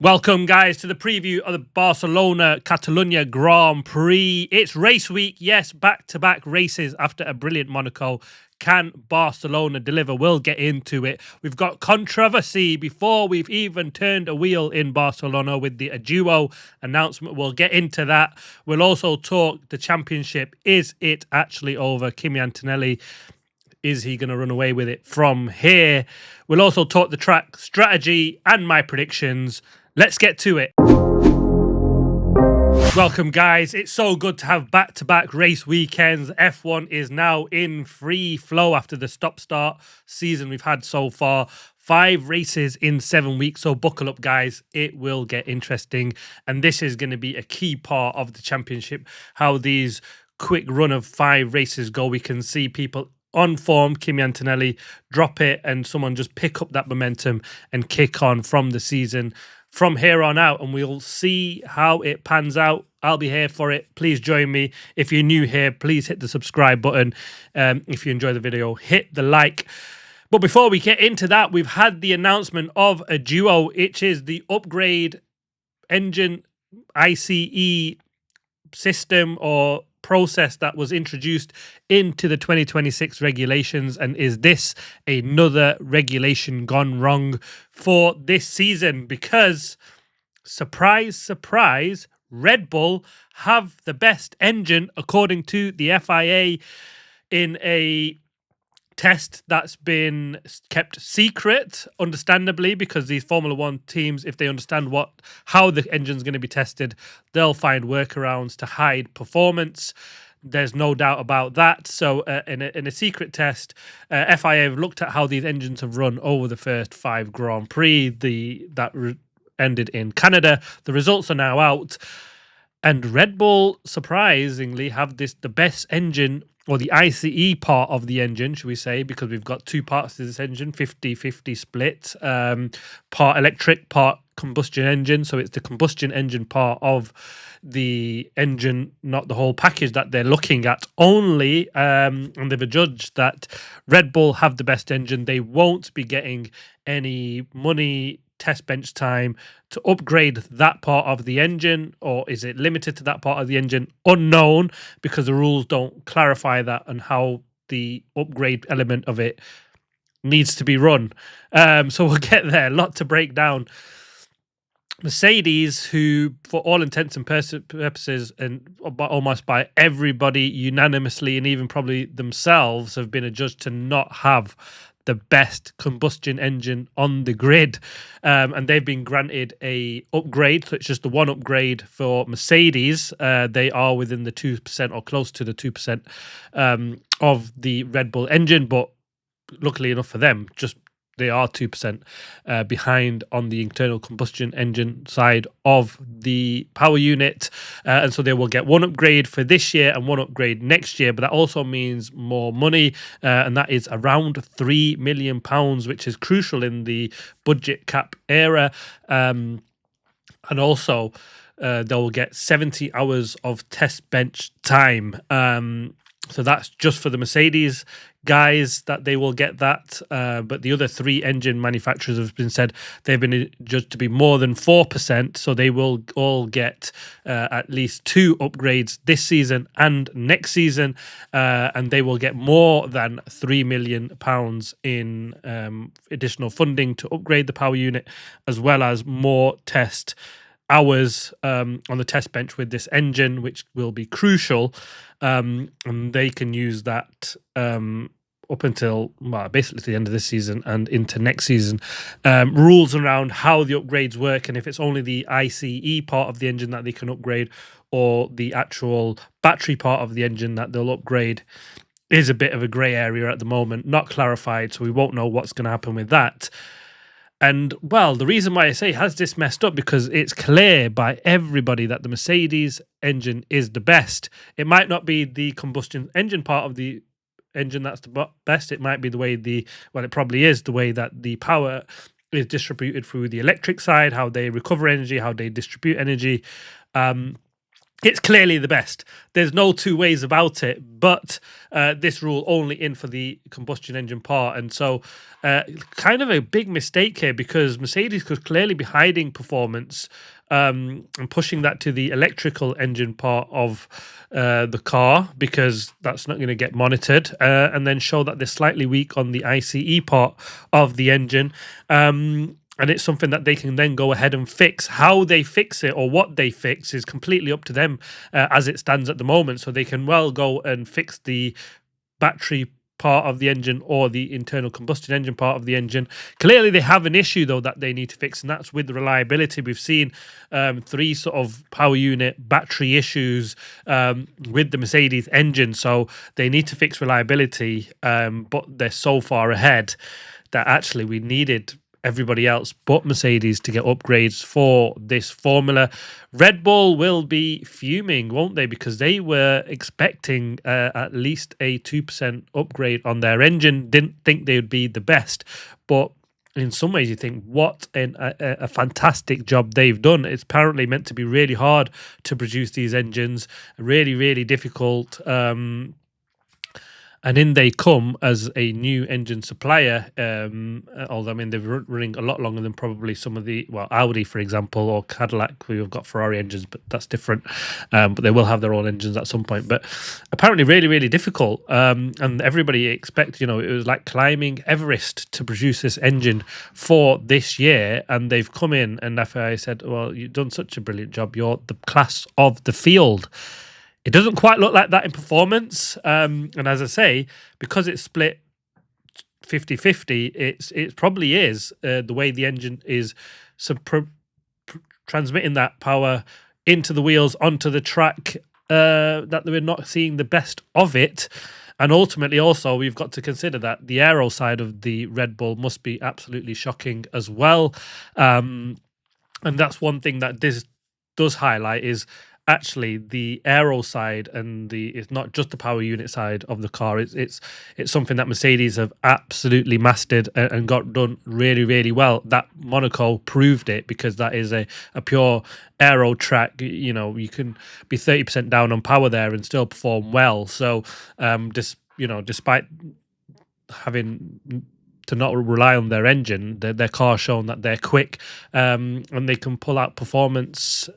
Welcome, guys, to the preview of the Barcelona-Catalunya Grand Prix. It's race week, yes, back-to-back races after a brilliant Monaco. Can Barcelona deliver? We'll get into it. We've got controversy before we've even turned a wheel in Barcelona with the ADUO announcement. We'll get into that. We'll also talk the championship. Is it actually over? Kimi Antonelli, is he going to run away with it from here? We'll also talk the track strategy and my predictions. Let's get to it. Welcome, guys. It's so good to have back-to-back race weekends. F1 is now in free flow after the stop-start season we've had so far. 5 races in 7 weeks, so buckle up, guys. It will get interesting, and this is going to be a key part of the championship, how these quick run of 5 races go. We can see people on form, Kimi Antonelli, drop it, and someone just pick up that momentum and kick on from the season from here on out, and we'll see how it pans out. I'll be here for it. Please join me. If you're new here, please hit the subscribe button. If you enjoy the video, hit the like. But before we get into that, we've had the announcement of ADUO, which is the upgrade engine ICE system or process that was introduced into the 2026 regulations. And is this another regulation gone wrong for this season? Because surprise, surprise, Red Bull have the best engine according to the FIA in a test that's been kept secret, understandably, because these Formula One teams, if they understand how the engine's going to be tested, they'll find workarounds to hide performance. There's no doubt about that. So in a secret test, FIA have looked at how these engines have run over the first 5 Grand Prix that ended in Canada. The results are now out, and Red Bull surprisingly have the best engine, or the ICE part of the engine, should we say, because we've got 2 parts to this engine, 50-50 split, part electric, part combustion engine. So it's the combustion engine part of the engine, not the whole package that they're looking at only. And they've adjudged that Red Bull have the best engine. They won't be getting any money, test bench time to upgrade that part of the engine, or is it limited to that part of the engine? Unknown, because the rules don't clarify that and how the upgrade element of it needs to be run. So we'll get there. A lot to break down. Mercedes, who for all intents and purposes, and almost by everybody unanimously, and even probably themselves, have been adjudged to not have the best combustion engine on the grid, and they've been granted a upgrade. So it's just the one upgrade for Mercedes. They are within the 2% or close to the 2% of the Red Bull engine, but luckily enough for them, they are 2% behind on the internal combustion engine side of the power unit. And so they will get one upgrade for this year and one upgrade next year. But that also means more money. And that is around £3 million, which is crucial in the budget cap era. And also, they'll get 70 hours of test bench time. So that's just for the Mercedes guys that they will get that. But the other 3 engine manufacturers have been said they've been judged to be more than 4%. So they will all get at least 2 upgrades this season and next season. And they will get more than £3 million in additional funding to upgrade the power unit, as well as more test hours on the test bench with this engine, which will be crucial. And they can use that up until basically the end of this season and into next season. Rules around how the upgrades work, and if it's only the ICE part of the engine that they can upgrade, or the actual battery part of the engine that they'll upgrade, is a bit of a grey area at the moment, not clarified, so we won't know what's going to happen with that. And, well, the reason why I say has this messed up, because it's clear by everybody that the Mercedes engine is the best. It might not be the combustion engine part of the engine that's the best. It might be the way it probably is the way that the power is distributed through the electric side, how they recover energy, how they distribute energy. It's clearly the best. There's no two ways about it. But this rule only in for the combustion engine part. And so kind of a big mistake here, because Mercedes could clearly be hiding performance and pushing that to the electrical engine part of the car, because that's not going to get monitored, and then show that they're slightly weak on the ICE part of the engine. And it's something that they can then go ahead and fix. How they fix it or what they fix is completely up to them as it stands at the moment. So they can well go and fix the battery part of the engine or the internal combustion engine part of the engine. Clearly they have an issue though that they need to fix, and that's with the reliability. We've seen 3 sort of power unit battery issues with the Mercedes engine, so they need to fix reliability, but they're so far ahead that actually we needed everybody else but Mercedes to get upgrades for this formula. Red Bull will be fuming, won't they? Because they were expecting at least a 2% upgrade on their engine. Didn't think they would be the best, but in some ways you think, what a fantastic job they've done. It's apparently meant to be really hard to produce these engines, really, really difficult. And in they come as a new engine supplier, although, I mean, they're running a lot longer than probably some of the, well, Audi, for example, or Cadillac, who have got Ferrari engines, but that's different. But they will have their own engines at some point. But apparently really, really difficult. And everybody expected, it was like climbing Everest to produce this engine for this year. And they've come in and FIA said, well, you've done such a brilliant job. You're the class of the field. It doesn't quite look like that in performance. And as I say, because it's split 50-50, it probably is the way the engine is transmitting that power into the wheels, onto the track, that we're not seeing the best of it. And ultimately, also, we've got to consider that the aero side of the Red Bull must be absolutely shocking as well. And that's one thing that this does highlight, is actually the aero side, and it's not just the power unit side of the car. It's something that Mercedes have absolutely mastered and got done really, really well. That Monaco proved it, because that is a pure aero track. You can be 30% down on power there and still perform well. So despite having to not rely on their engine, their car's shown that they're quick, and they can pull out performance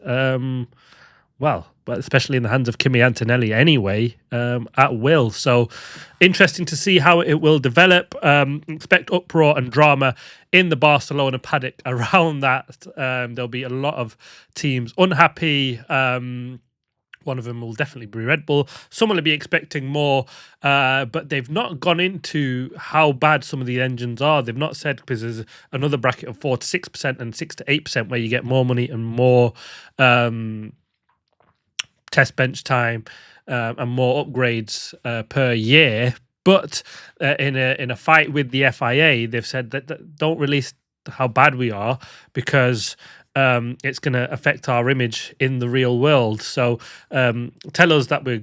but especially in the hands of Kimi Antonelli anyway, at will. So interesting to see how it will develop. Expect uproar and drama in the Barcelona paddock around that. There'll be a lot of teams unhappy. One of them will definitely be Red Bull. Some will be expecting more, but they've not gone into how bad some of the engines are. They've not said, because there's another bracket of 4 to 6% and 6 to 8% where you get more money and more test bench time and more upgrades per year. But in a fight with the FIA, they've said that don't release how bad we are, because it's going to affect our image in the real world. So tell us that we're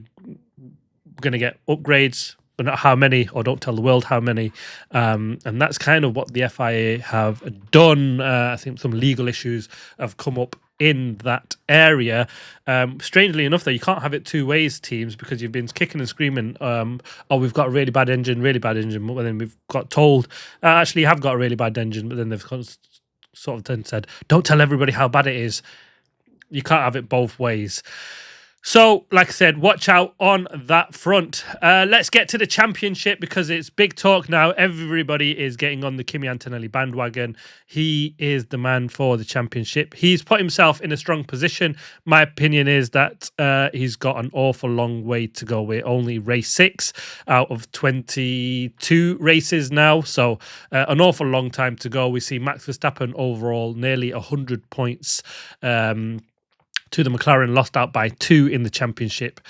going to get upgrades, but not how many, or don't tell the world how many. And that's kind of what the FIA have done. I think some legal issues have come up in that area. Strangely enough, though, you can't have it two ways, teams, because you've been kicking and screaming, we've got a really bad engine, but then we've got told, actually, you have got a really bad engine, but then they've sort of then said, don't tell everybody how bad it is. You can't have it both ways. So, like I said, watch out on that front. Let's get to the championship, because it's big talk now. Everybody is getting on the Kimi Antonelli bandwagon. He is the man for the championship. He's put himself in a strong position. My opinion is that he's got an awful long way to go. We're only race 6 out of 22 races now. So, an awful long time to go. We see Max Verstappen overall nearly 100 points. To the McLaren, lost out by 2 in the championship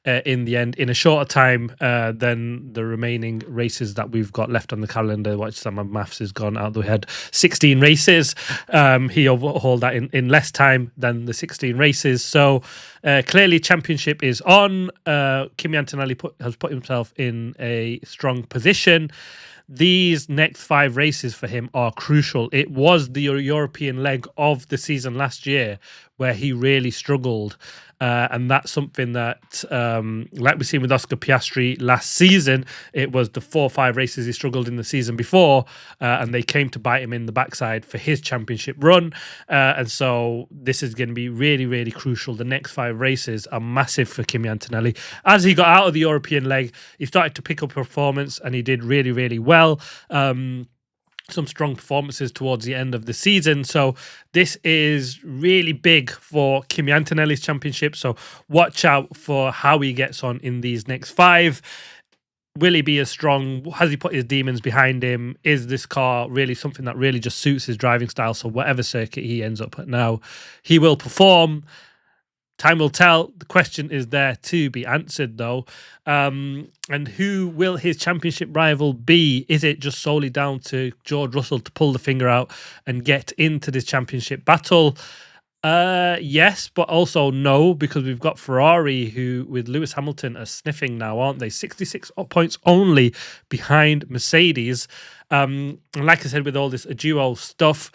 in the end, in a shorter time than the remaining races that we've got left on the calendar. Watch, some of maths has gone out. We had 16 races. He overhauled that in less time than the 16 races. So clearly championship is on. Kimi Antonelli has put himself in a strong position. These next 5 races for him are crucial. It was the European leg of the season last year where he really struggled. And that's something that, like we've seen with Oscar Piastri last season, it was the 4 or 5 races he struggled in the season before, and they came to bite him in the backside for his championship run. And so this is going to be really, really crucial. The next 5 races are massive for Kimi Antonelli. As he got out of the European leg, he started to pick up performance, and he did really, really well. Some strong performances towards the end of the season. So this is really big for Kimi Antonelli's championship. So watch out for how he gets on in these next 5. Will he be as strong? Has he put his demons behind him? Is this car really something that really just suits his driving style? So whatever circuit he ends up at now, he will perform. Time will tell. The question is there to be answered, though. And who will his championship rival be? Is it just solely down to George Russell to pull the finger out and get into this championship battle? Yes, but also no, because we've got Ferrari, who with Lewis Hamilton are sniffing now, aren't they? 66 points only behind Mercedes. And like I said, with all this ADUO stuff,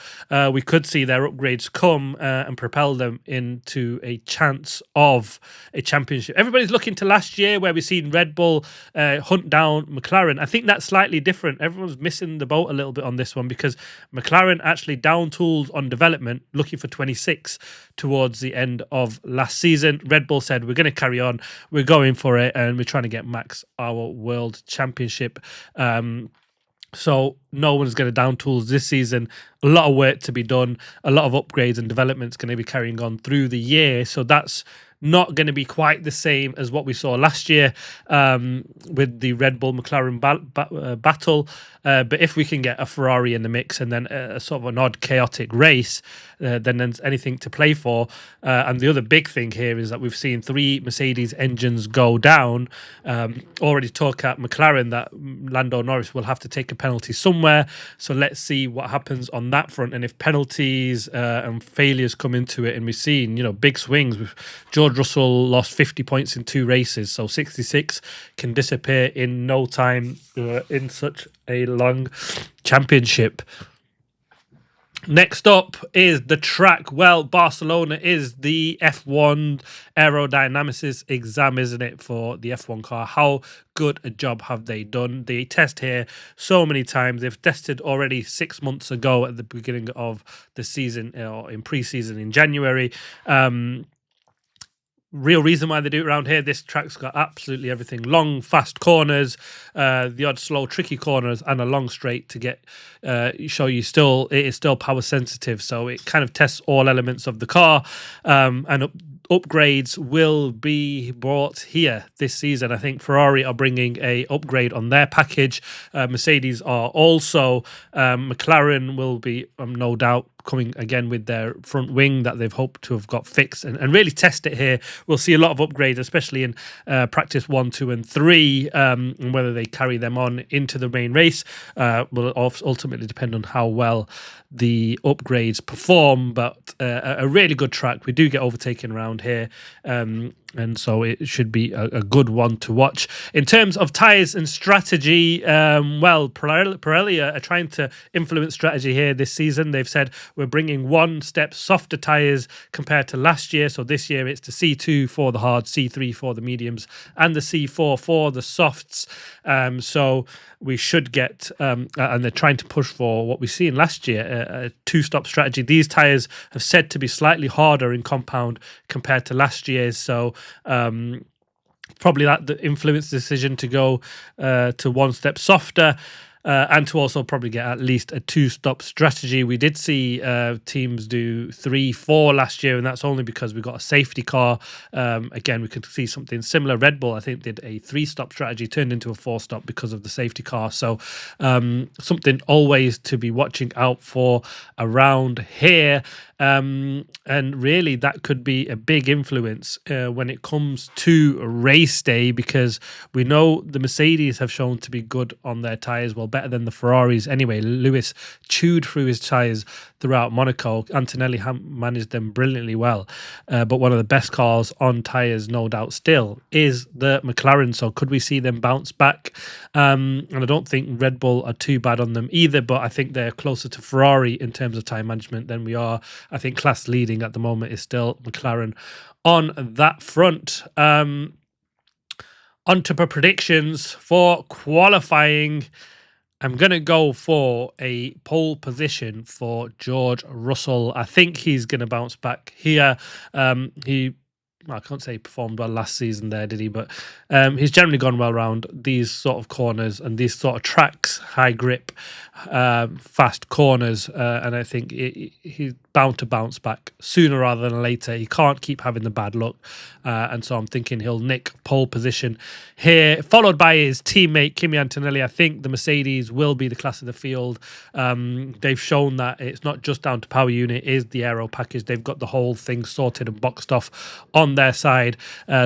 we could see their upgrades come and propel them into a chance of a championship. Everybody's looking to last year where we've seen Red Bull hunt down McLaren. I think that's slightly different. Everyone's missing the boat a little bit on this one because McLaren actually down tools on development, looking for 26 towards the end of last season. Red Bull said, we're going to carry on. We're going for it, and we're trying to get Max our world championship. So no one's going to down tools this season. A lot of work to be done. A lot of upgrades and developments going to be carrying on through the year. So that's not going to be quite the same as what we saw last year with the Red Bull McLaren battle. But if we can get a Ferrari in the mix and then a sort of an odd chaotic race, then there's anything to play for. And the other big thing here is that we've seen 3 Mercedes engines go down. Already talk at McLaren that Lando Norris will have to take a penalty somewhere. So let's see what happens on that front. And if penalties and failures come into it, and we've seen, big swings. George Russell lost 50 points in 2 races. So 66 can disappear in no time in such a long championship. Next up is the track. Well, Barcelona is the F1 aerodynamicist exam, isn't it, for the F1 car? How good a job have they done? They test here so many times. They've tested already 6 months ago at the beginning of the season, or in pre-season in January. Real reason why they do it around here, this track's got absolutely everything. Long, fast corners, the odd slow, tricky corners, and a long straight to get show you it is still power sensitive. So it kind of tests all elements of the car, and upgrades will be brought here this season. I think Ferrari are bringing a upgrade on their package. Mercedes are also. McLaren will be, no doubt, coming again with their front wing that they've hoped to have got fixed and really test it here. We'll see a lot of upgrades, especially in practice 1, 2, and 3, and whether they carry them on into the main race will ultimately depend on how well the upgrades perform. But a really good track. We do get overtaken around here, and so it should be a good one to watch. In terms of tyres and strategy, Pirelli are trying to influence strategy here this season. They've said we're bringing 1 step softer tyres compared to last year. So this year it's the C2 for the hard, C3 for the mediums, and the C4 for the softs. So we should get, and they're trying to push for what we've seen last year, a 2-stop strategy. These tyres have said to be slightly harder in compound compared to last year's. So probably that influenced the decision to go to 1 step softer. And to also probably get at least a 2-stop strategy. We did see teams do 3, 4 last year, and that's only because we got a safety car. Again, we could see something similar. Red Bull, I think, did a 3-stop strategy, turned into a 4-stop because of the safety car. So something always to be watching out for around here. And really, that could be a big influence when it comes to race day, because we know the Mercedes have shown to be good on their tyres, well, better than the Ferraris anyway. Lewis chewed through his tyres throughout Monaco. Antonelli managed them brilliantly well. But one of the best cars on tyres, no doubt, still is the McLaren. So could we see them bounce back? And I don't think Red Bull are too bad on them either, but I think they're closer to Ferrari in terms of tyre management than we are I think class leading at the moment is still McLaren on that front. On to predictions for qualifying. I'm going to go for a pole position for George Russell. I think he's going to bounce back here. I can't say he performed well last season there, did he? But he's generally gone well around these sort of corners and these sort of tracks, high grip, fast corners. And I think he's bound to bounce back sooner rather than later. He can't keep having the bad luck. And so I'm thinking he'll nick pole position here, followed by his teammate, Kimi Antonelli. I think the Mercedes will be the class of the field. They've shown that it's not just down to power unit, it is the aero package. They've got the whole thing sorted and boxed off on their side.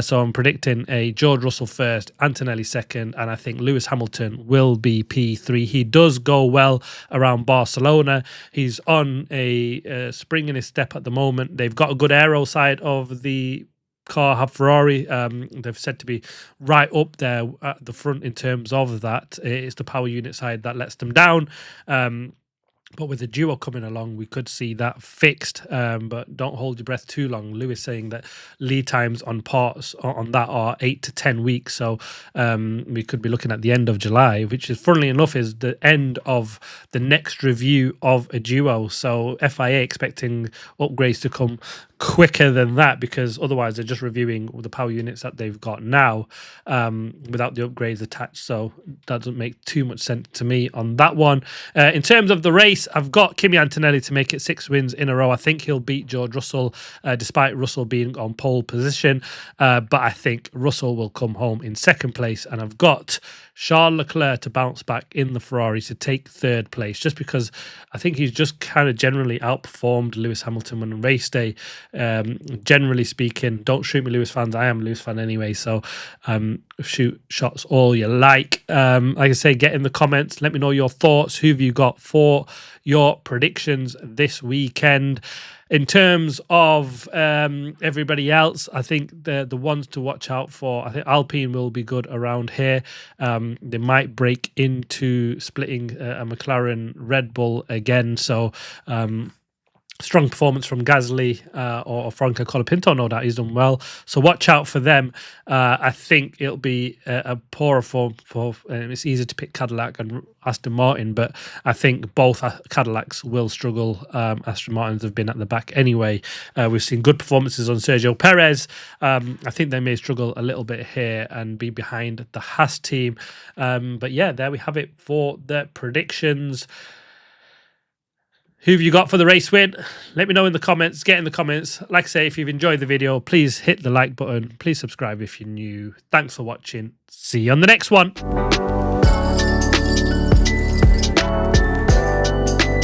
So I'm predicting a George Russell first, Antonelli second, and I think Lewis Hamilton will be P3. He does go well around Barcelona. He's on a spring in his step at the moment. They've got a good aero side of the car, have Ferrari. They've said to be right up there at the front in terms of that. It's the power unit side that lets them down. But with the duo coming along, we could see that fixed. But don't hold your breath too long. Lewis saying that lead times on parts on that are 8 to 10 weeks. So we could be looking at the end of July, which is, funnily enough, is the end of the next review of a duo. So FIA expecting upgrades to come quicker than that, because otherwise they're just reviewing the power units that they've got now without the upgrades attached. So that doesn't make too much sense to me on that one. In terms of the race, I've got Kimi Antonelli to make it 6 wins in a row. I think he'll beat George Russell, despite Russell being on pole position. But I think Russell will come home in second place. And I've got Charles Leclerc to bounce back in the Ferrari to take third place, just because I think he's just kind of generally outperformed Lewis Hamilton on race day. Generally speaking, don't shoot me, Lewis fans. I am a Lewis fan anyway, so shoot shots all you like. Like I say, get in the comments. Let me know your thoughts. Who have you got for your predictions this weekend? In terms of everybody else, I think the ones to watch out for, I think Alpine will be good around here. They might break into splitting a McLaren Red Bull again. So strong performance from Gasly or Franco Colapinto, no doubt he's done well. So watch out for them. I think it'll be a poorer form for. It's easy to pick Cadillac and Aston Martin, but I think both Cadillacs will struggle. Aston Martins have been at the back anyway. We've seen good performances on Sergio Perez. I think they may struggle a little bit here and be behind the Haas team. But yeah, there we have it for the predictions. Who have you got for the race win? Let me know in the comments. Get in the comments. Like I say, if you've enjoyed the video, please hit the like button. Please subscribe if you're new. Thanks for watching. See you on the next one.